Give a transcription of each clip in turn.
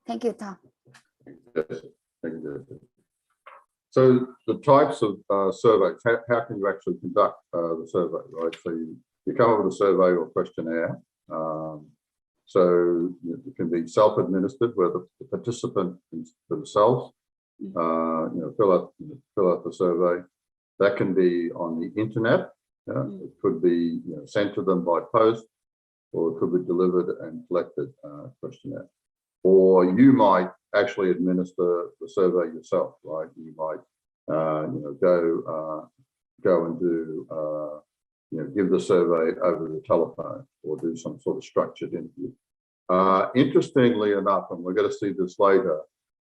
Thank you, Tom. Yes, thank you. So the types of surveys, how can you actually conduct the survey, right? So you come up with a survey or questionnaire. So it can be self-administered, where the participant themselves, fill out the survey. That can be on the internet. It could be sent to them by post, or it could be delivered and collected questionnaire. Or you might actually administer the survey yourself, right? You might, go and do, give the survey over the telephone, or do some sort of structured interview. Interestingly enough, and we're going to see this later,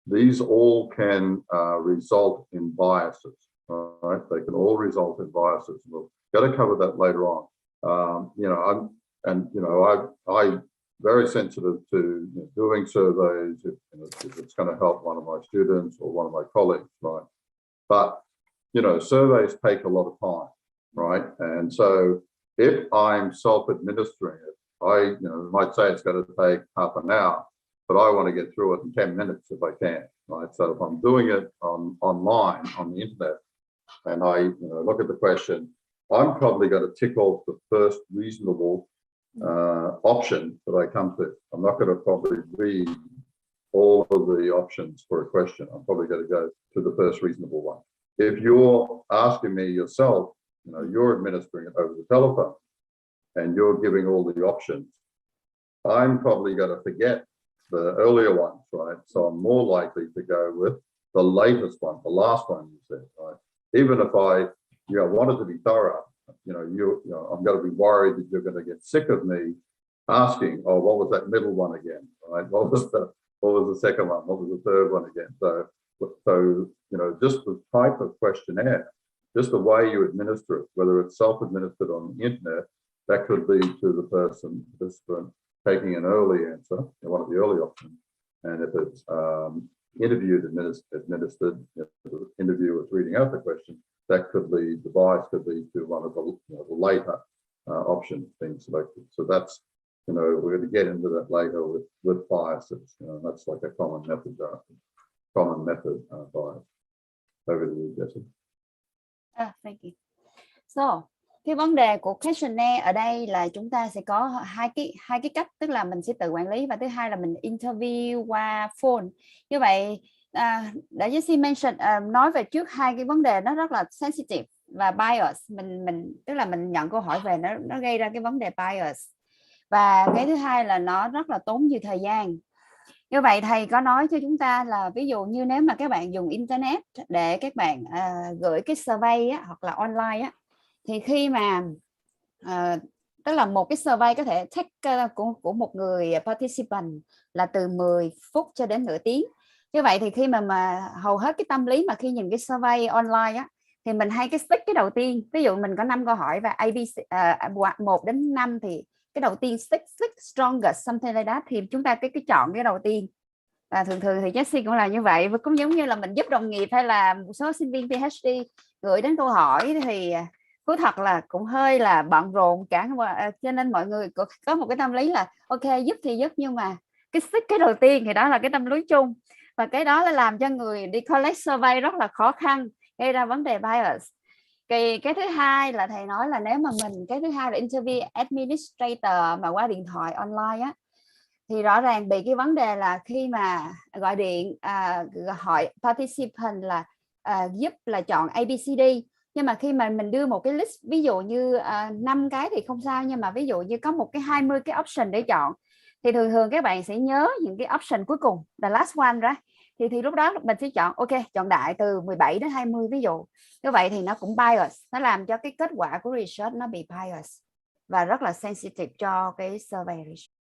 these all can result in biases, right? They can all result in biases. We'll got to cover that later on. I'm very sensitive to doing surveys if it's going to help one of my students or one of my colleagues, right? But surveys take a lot of time, right? And so if I'm self-administering it, I might say it's going to take half an hour, but I want to get through it in 10 minutes if I can, right? So if I'm doing it online on the internet, and I look at the question, I'm probably going to tick off the first reasonable option that I come to. I'm not going to probably read all of the options for a question. I'm probably going to go to the first reasonable one. If you're asking me yourself, you're administering it over the telephone and you're giving all the options, I'm probably going to forget the earlier ones, right? So I'm more likely to go with the latest one, the last one you said, right? Even if I wanted to be thorough, I'm going to be worried that you're going to get sick of me asking, oh, what was that middle one again, right? What was the second one? What was the third one again? So just the type of questionnaire, just the way you administer it, whether it's self-administered on the internet, that could lead to the participant taking an early answer, one of the early options. And if it's administered, the interviewer is reading out the question, that could lead, the bias could lead to one of the later options being selected. So that's, we're going to get into that later with biases. That's like a common method bias. Over to you, Jessie. Thank you. So, cái vấn đề của questionnaire ở đây là chúng ta sẽ có hai cái cách, tức là mình sẽ tự quản lý, và thứ hai là mình interview qua phone. Như vậy đã Jessie mention, nói về trước hai cái vấn đề nó rất là sensitive và bias. Mình tức là mình nhận câu hỏi về nó gây ra cái vấn đề bias, và cái thứ hai là nó rất là tốn nhiều thời gian. Như vậy thầy có nói cho chúng ta là ví dụ như nếu mà các bạn dùng internet để các bạn gửi cái survey á, hoặc là online á, thì khi mà tức là một cái survey có thể take của một người participant là từ 10 phút cho đến nửa tiếng. Như vậy thì khi mà hầu hết cái tâm lý mà khi nhìn cái survey online á, thì mình hay cái stick cái đầu tiên. Ví dụ mình có 5 câu hỏi và ABC 1 đến 5 thì cái đầu tiên stick strongest something like that, thì chúng ta cái chọn cái đầu tiên. Và thường thì Jessie cũng là như vậy, và cũng giống như là mình giúp đồng nghiệp hay là một số sinh viên PhD gửi đến câu hỏi thì thú thật là cũng hơi là bận rộn cả, cho nên mọi người có một cái tâm lý là ok giúp thì giúp, nhưng mà cái stick cái đầu tiên thì đó là cái tâm lý chung, và cái đó là làm cho người đi collect survey rất là khó khăn, gây ra vấn đề bias. Cái thứ hai là thầy nói là nếu mà cái thứ hai là interview administrator mà qua điện thoại online á, thì rõ ràng bị cái vấn đề là khi mà gọi điện hỏi participant là giúp là chọn ABCD, nhưng mà khi mà mình đưa một cái list ví dụ như 5 cái thì không sao, nhưng mà ví dụ như có một cái 20 cái option để chọn, thì thường các bạn sẽ nhớ những cái option cuối cùng, the last one right? Thì lúc đó mình sẽ chọn chọn đại từ 17 đến 20 ví dụ. Như vậy thì nó cũng bias, nó làm cho cái kết quả của research nó bị bias và rất là sensitive cho cái survey research.